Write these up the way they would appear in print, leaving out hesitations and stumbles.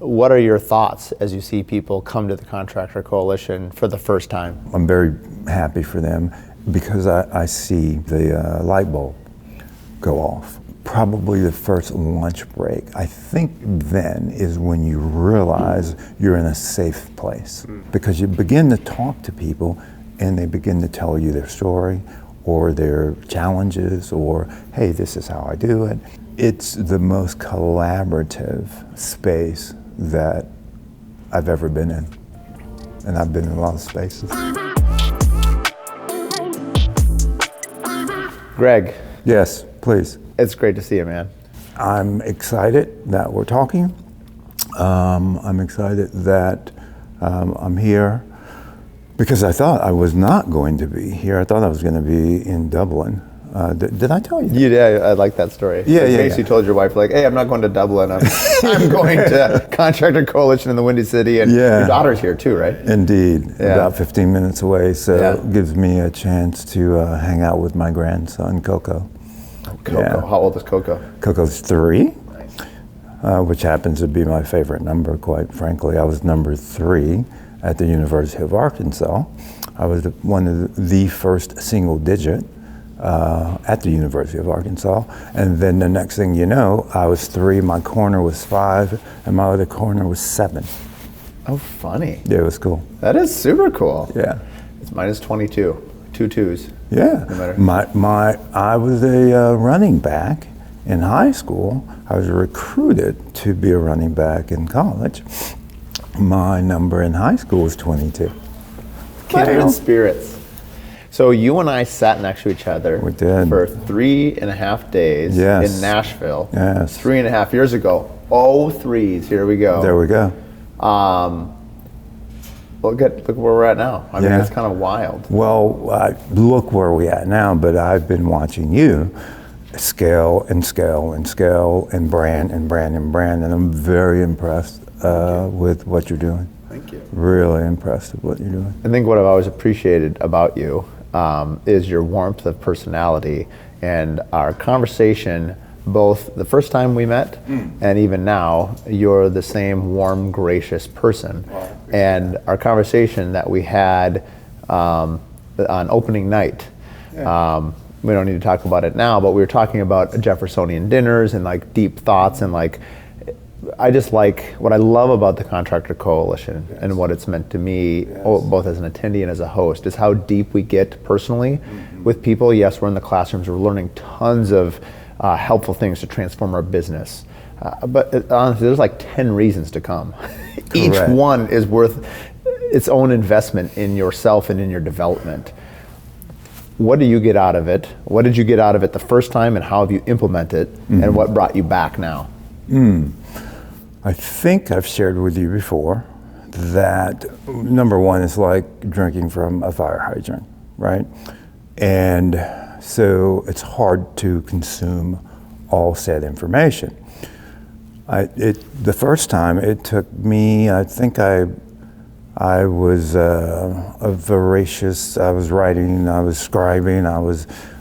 What are your thoughts as you see people come to the Contractor Coalition for the first time? I'm very happy for them because I see the light bulb go off. Probably the first lunch break, I think then is when you realize you're in a safe place. Because you begin to talk to people and they begin to tell you their story or their challenges or, hey, this is how I do it. It's the most collaborative space that I've ever been in. And I've been in a lot of spaces. Greg. Yes, please. It's great to see you, man. I'm excited that we're talking. I'm excited that I'm here because I thought I was not going to be here. I thought I was going to be in Dublin. Did I tell you? You did. I like that story. Yeah, In case you told your wife, like, hey, I'm not going to Dublin. I'm going to Contractor Coalition in the Windy City. And your daughter's here too, right? Indeed. About 15 minutes away. So it gives me a chance to hang out with my grandson, Coco. Coco. How old is Coco? Coco's 3. Nice. Which happens to be my favorite number, quite frankly. I was number 3 at the University of Arkansas. I was one of the first single digit at the University of Arkansas. And then the next thing you know, I was 3, my corner was 5, and my other corner was 7. Oh, funny. Yeah, it was cool. That is super cool. Yeah. Mine is 22. 2 2s. Yeah. No matter. I was a running back in high school. I was recruited to be a running back in college. My number in high school was 22. Kindred spirits. So you and I sat next to each other We did. for 3.5 days in Nashville. Yes. 3.5 years ago. Oh, threes. Here we go. There we go. Look where we're at now. I mean, it's kind of wild. Well, look where we're at now, but I've been watching you scale and scale and scale and brand and brand and brand, and I'm very impressed with what you're doing. Thank you. Really impressed with what you're doing. I think what I've always appreciated about you is your warmth of personality and our conversation. Both the first time we met and even now, you're the same warm, gracious person. Wow. And our conversation that we had on opening night, we don't need to talk about it now, but we were talking about Jeffersonian dinners and like deep thoughts and like, I just like, what I love about the Contractor Coalition and what it's meant to me, both as an attendee and as a host, is how deep we get personally with people. Yes, we're in the classrooms, we're learning tons of helpful things to transform our business. But honestly, there's like 10 reasons to come. Each one is worth its own investment in yourself and in your development. What do you get out of it? What did you get out of it the first time, and how have you implemented it, and what brought you back now? I think I've shared with you before that number one is like drinking from a fire hydrant, right? And so it's hard to consume all said information. The first time it took me, I think I was a voracious, I was writing, I was scribing,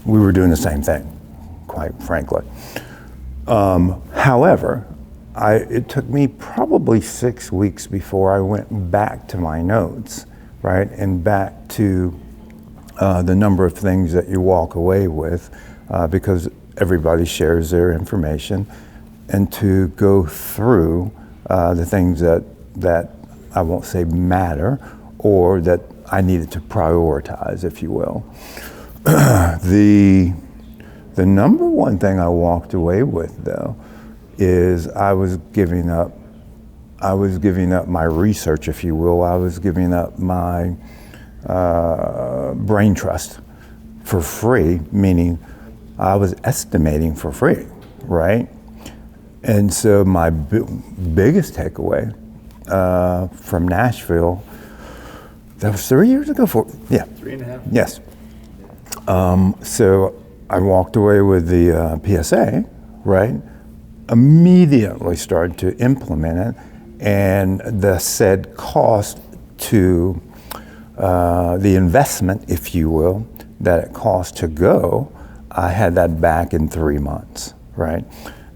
we were doing the same thing, quite frankly. However, it took me probably 6 weeks before I went back to my notes, right? And back to the number of things that you walk away with, because everybody shares their information, and to go through the things that I won't say matter, or that I needed to prioritize, if you will. The number one thing I walked away with, though, is I was giving up my research, if you will. I was giving up my brain trust for free, meaning I was estimating for free, right? And so my biggest takeaway from Nashville, that was 3 years ago, 3.5. Yes. So I walked away with the PSA, right? Immediately started to implement it, and the said cost to the investment, if you will, that it cost to go, I had that back in 3 months, right?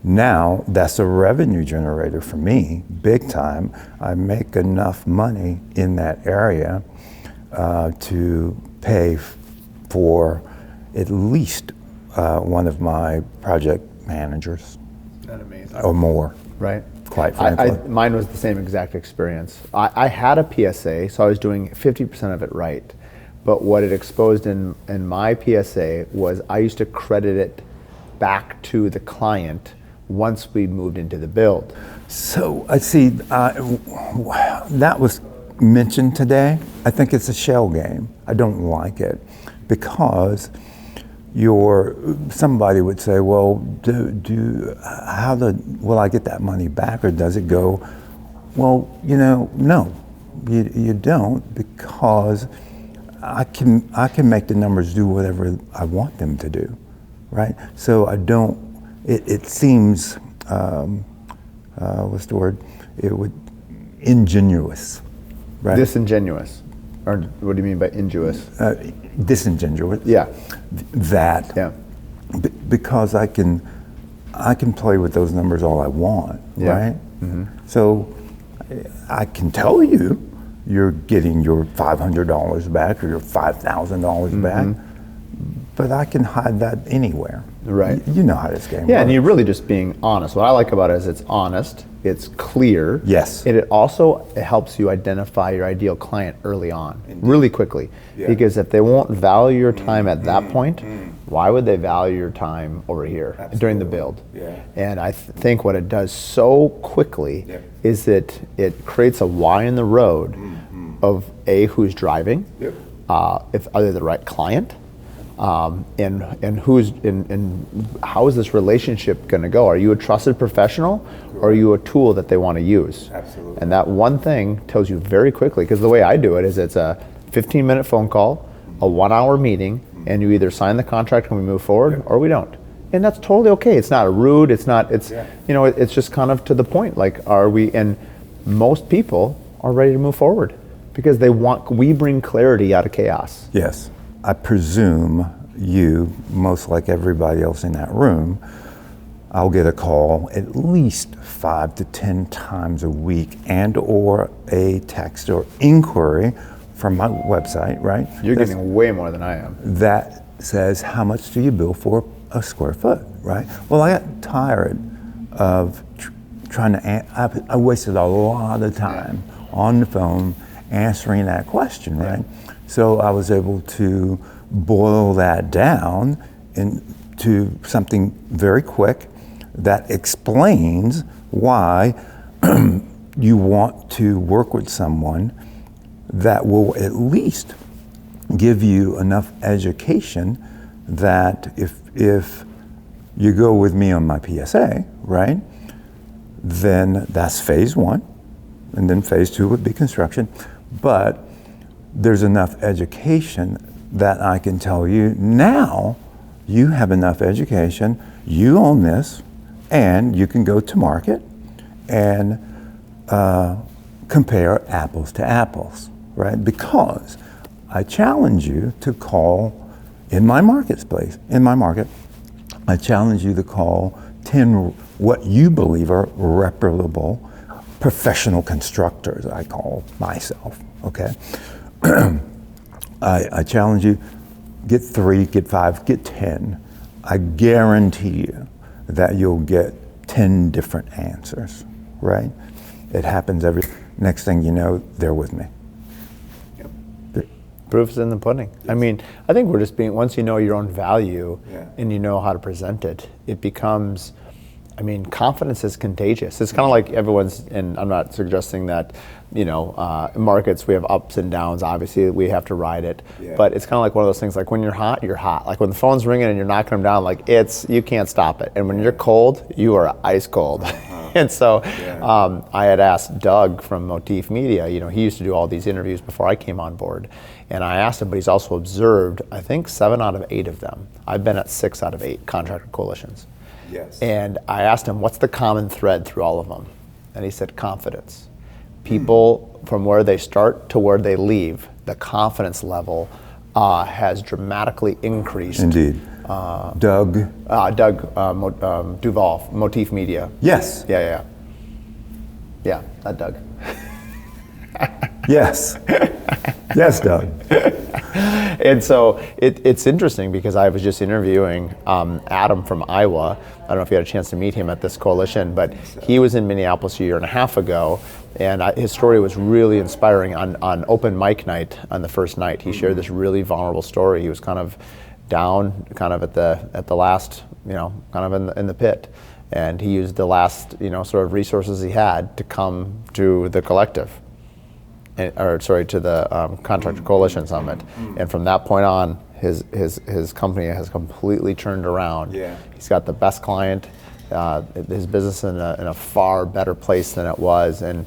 Now that's a revenue generator for me, big time. I make enough money in that area to pay for at least one of my project managers. That's amazing. Or more. Right. Quite frankly. Mine was the same exact experience. I had a PSA, so I was doing 50% of it right. But what it exposed in my PSA was I used to credit it back to the client once we moved into the build. So I see that was mentioned today. I think it's a shell game. I don't like it because somebody would say, well, will I get that money back, or does it go? Well, no, you don't, because I can make the numbers do whatever I want them to do, right? So I don't. It seems what's the word? Ingenuous, right? Disingenuous, or what do you mean by ingenuous? Disingenuous. Yeah. That. Yeah. Because I can play with those numbers all I want, yeah. right? Mm-hmm. So I can tell you're getting your $500 back or your $5,000 back, but I can hide that anywhere. Right. You know how this game works. Yeah, and you're really just being honest. What I like about it is it's honest, it's clear. Yes. And it helps you identify your ideal client early on, really quickly. Yeah. Because if they won't value your time at that point, why would they value your time over here during the build? Yeah. And I think what it does so quickly is that it creates a why in the road of who's driving, if are they the right client, and how is this relationship going to go? Are you a trusted professional, or are you a tool that they want to use? Absolutely. And that one thing tells you very quickly, because the way I do it is it's a 15-minute phone call, a 1-hour meeting, and you either sign the contract and we move forward, or we don't. And that's totally okay. It's not rude. It's just kind of to the point. Like, are we? And most people are ready to move forward because we bring clarity out of chaos. Yes. I presume you, most like everybody else in that room, I'll get a call at least 5 to 10 times a week, and or a text or inquiry from my website, right? You're getting way more than I am. That says, how much do you bill for a square foot, right? Well, I got tired of trying to, I wasted a lot of time on the phone answering that question, right? So I was able to boil that down into something very quick that explains why you want to work with someone that will at least give you enough education that if you go with me on my PSA, right, then that's phase one, and then phase two would be construction. But there's enough education that I can tell you, now you have enough education, you own this, and you can go to market and compare apples to apples, right? Because I challenge you to call in my marketplace, I challenge you to call 10 what you believe are reputable professional constructors, I call myself, okay? I challenge you, get 3, get 5, get 10. I guarantee you that you'll get 10 different answers, right? It happens next thing you know, they're with me. Proof's in the pudding. Yes. I mean, I think we're just once you know your own value and you know how to present it, it becomes, I mean, confidence is contagious. It's kind of like and I'm not suggesting that, in markets we have ups and downs, obviously we have to ride it, but it's kind of like one of those things, like when you're hot, you're hot. Like when the phone's ringing and you're knocking them down, like you can't stop it. And when you're cold, you are ice cold. And so I had asked Doug from Motif Media, he used to do all these interviews before I came on board. And I asked him, but he's also observed, I think 7 out of 8 of them. I've been at 6 out of 8 contractor coalitions. Yes. And I asked him, what's the common thread through all of them? And he said, confidence. People, from where they start to where they leave, the confidence level has dramatically increased. Indeed. Doug. Duval, Motif Media. Yes. Yeah, that Doug. Yes. Yes, Doug. And so it's interesting because I was just interviewing Adam from Iowa. I don't know if you had a chance to meet him at this coalition, but he was in Minneapolis a year and a half ago, and his story was really inspiring. On open mic night, on the first night, he shared this really vulnerable story. He was kind of down, kind of at the last, kind of in the pit, and he used the last, sort of resources he had to come to the collective. To the Contractor Coalition Summit, and from that point on, his company has completely turned around. Yeah. He's got the best client, his business in a far better place than it was, and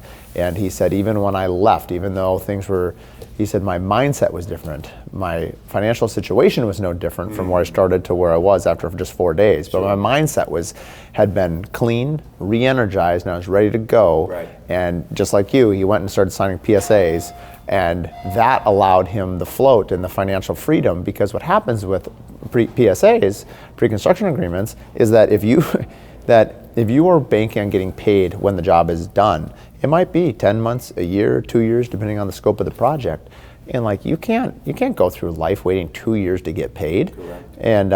he said even when I left, even though things were, he said my mindset was different, my financial situation was no different from where I started to where I was after just 4 days, but my mindset had been clean, re-energized, and I was ready to go. Right. And just like you, he went and started signing PSAs, and that allowed him the float and the financial freedom, because what happens with PSAs, pre-construction agreements, is that if you are banking on getting paid when the job is done, it might be 10 months, a year, 2 years, depending on the scope of the project. And you can't go through life waiting 2 years to get paid. Correct. And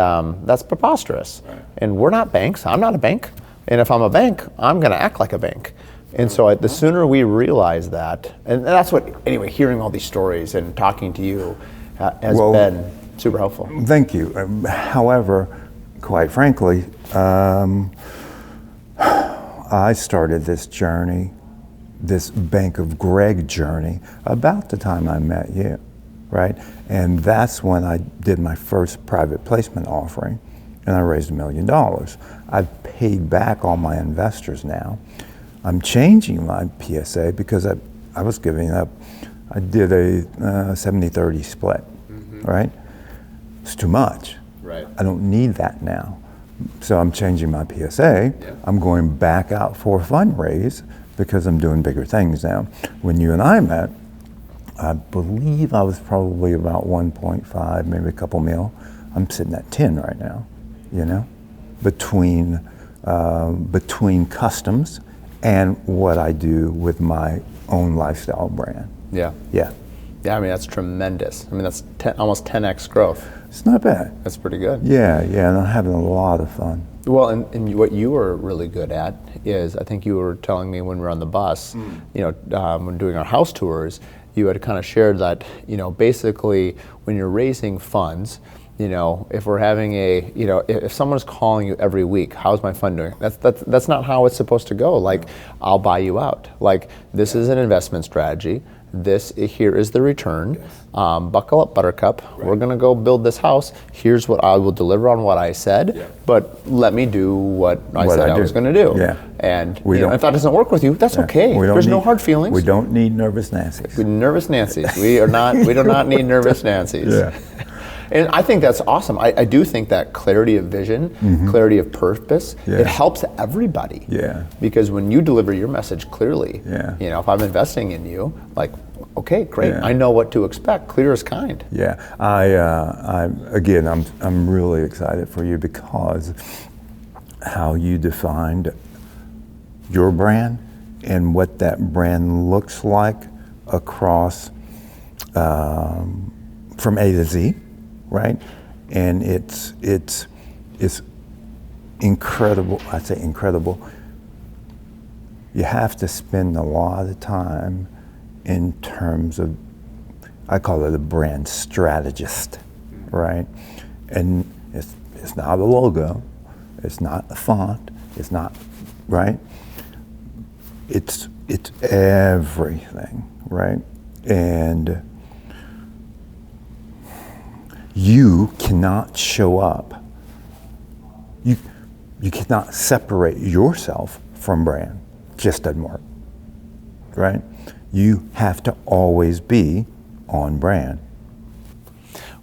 that's preposterous. Right. And we're not banks. I'm not a bank. And if I'm a bank, I'm going to act like a bank. And so the sooner we realize that, and that's what, anyway, hearing all these stories and talking to you has been super helpful. Thank you. However, quite frankly, I started this journey, this Bank of Greg journey, about the time I met you, right? And that's when I did my first private placement offering, and I raised $1 million. I've paid back all my investors now. I'm changing my PSA because I was giving up. I did a 70-30 split, right? It's too much. Right. I don't need that now. So I'm changing my PSA. Yeah. I'm I'm going back out for a fundraise because I'm doing bigger things now. When you and I met, I believe I was probably about 1.5, maybe a couple mil. I'm sitting at 10 right now, between customs and what I do with my own lifestyle brand. Yeah. Yeah. Yeah, I mean, that's tremendous. I mean, that's almost 10x growth. It's not bad. That's pretty good. Yeah, and I'm having a lot of fun. Well, and what you were really good at is, I think you were telling me when we were on the bus, when doing our house tours, you had kind of shared that, basically when you're raising funds, if we're having if someone's calling you every week, how's my fund doing? That's not how it's supposed to go. Like, I'll buy you out. Like, this is an investment strategy. Here is the return. Buckle up, Buttercup. Right. We're gonna go build this house. Here's what I will deliver on what I said, but let me do what I said I was gonna do. Yeah. And if that doesn't work with you, that's okay. There's no hard feelings. We don't need nervous Nancy's. Nervous Nancy's. We do not need nervous Nancy's. Yeah. And I think that's awesome. I do think that clarity of vision, clarity of purpose, it helps everybody. Yeah. Because when you deliver your message clearly, Yeah. if I'm investing in you, like, okay, great, Yeah. I know what to expect. Clear as kind. Yeah. I'm really excited for you because how you defined your brand and what that brand looks like across from A to Z. Right, and it's incredible. I say incredible. You have to spend a lot of time in terms of, I call it a brand strategist, right? And it's not a logo, it's not a font, it's not, right? It's everything, right? And you cannot show up. You cannot separate yourself from brand. Just doesn't work, right? You have to always be on brand.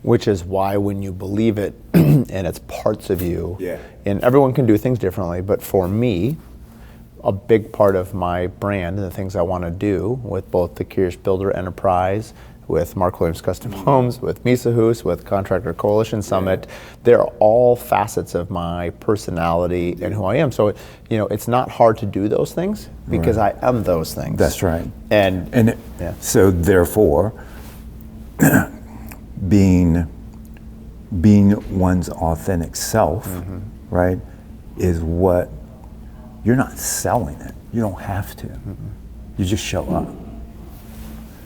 Which is why when you believe it and it's parts of you, and everyone can do things differently, but for me, a big part of my brand and the things I want to do with both the Curious Builder enterprise, with Mark Williams Custom Homes, with Misa Hoos, with Contractor Coalition Summit. They're all facets of my personality and who I am. So, it's not hard to do those things because I am those things. That's right. So therefore, being one's authentic self, right, is what, you're not selling it. You don't have to. You just show up.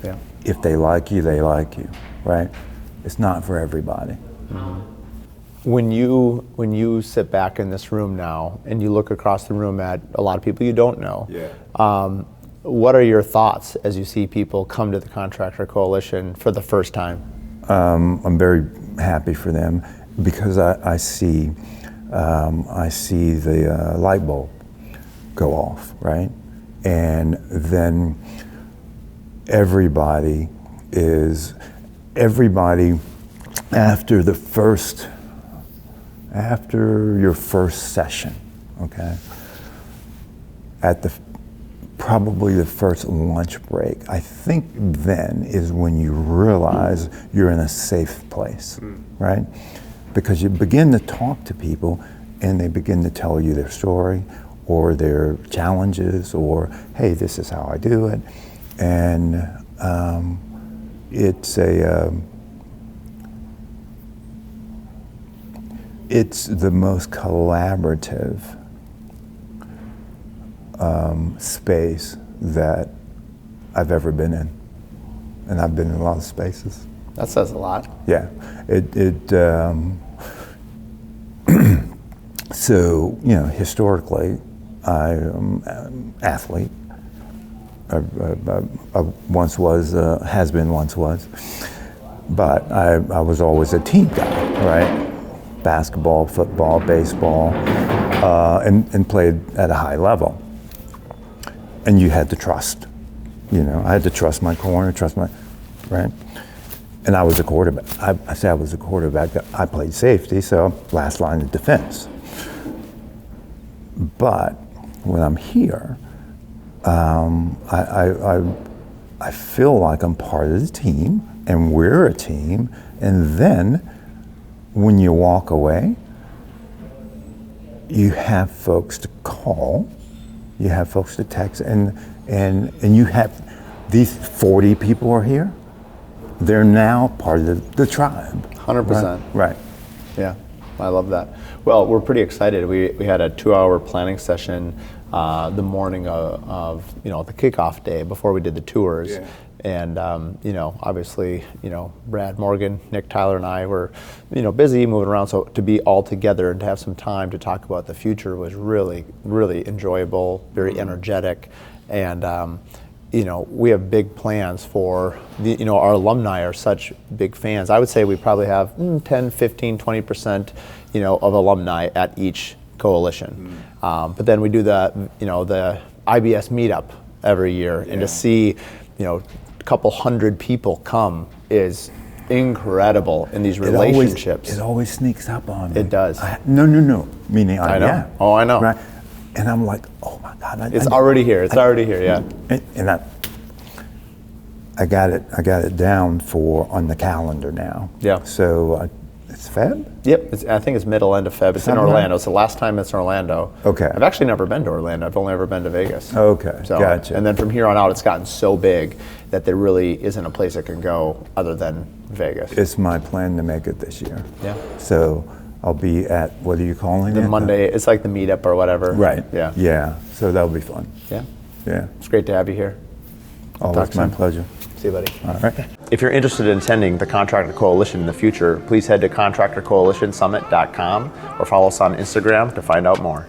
Yeah. If they like you, they like you, right? It's not for everybody. When you sit back in this room now and you look across the room at a lot of people you don't know, what are your thoughts as you see people come to the Contractor Coalition for the first time? I'm very happy for them because I see the light bulb go off, right? And then everybody after your first session, okay, at probably the first lunch break, I think then is when you realize you're in a safe place, right? Because you begin to talk to people and they begin to tell you their story or their challenges or, hey, this is how I do it. And it's the most collaborative space that I've ever been in. And I've been in a lot of spaces. That says a lot. Yeah. So, historically, I'm an athlete. I once was, has been, once was. But I was always a team guy, right? Basketball, football, baseball, and played at a high level. And you had to trust. I had to trust my corner, right? And I was a quarterback. I say I was a quarterback. I played safety, so last line of defense. But when I'm here, I feel like I'm part of the team, and we're a team. And then when you walk away, you have folks to call, you have folks to text, and you have these 40 people are here. They're now part of the tribe. 100%. Right. Yeah, I love that. Well, we're pretty excited. We had a 2-hour planning session the morning of the kickoff day before we did the tours. Yeah. And obviously, Brad Morgan, Nick Tyler, and I were, busy moving around. So to be all together and to have some time to talk about the future was really, really enjoyable, very energetic, and we have big plans for our alumni are such big fans. I would say we probably have 10, 15, 20%, of alumni at each coalition. But then we do the IBS meetup every year, and to see, a couple hundred people come is incredible in these relationships. It always sneaks up on me. It does. No. Meaning I know. Oh, I know. Right? And I'm like, oh my God. It's already here. It's already here. Yeah. And I got it down on the calendar now. Yeah. So it's Feb? Yep. I think it's middle end of Feb. It's in Orlando. It's the last time it's in Orlando. Okay. I've actually never been to Orlando. I've only ever been to Vegas. Okay. So, gotcha. And then from here on out, it's gotten so big that there really isn't a place it can go other than Vegas. It's my plan to make it this year. Yeah. So I'll be at, what are you calling it? The Monday, it's like the meetup or whatever. Right. Yeah. Yeah. So that'll be fun. Yeah. Yeah. It's great to have you here. Always my pleasure. See you, buddy. All right. If you're interested in attending the Contractor Coalition in the future, please head to contractorcoalitionsummit.com or follow us on Instagram to find out more.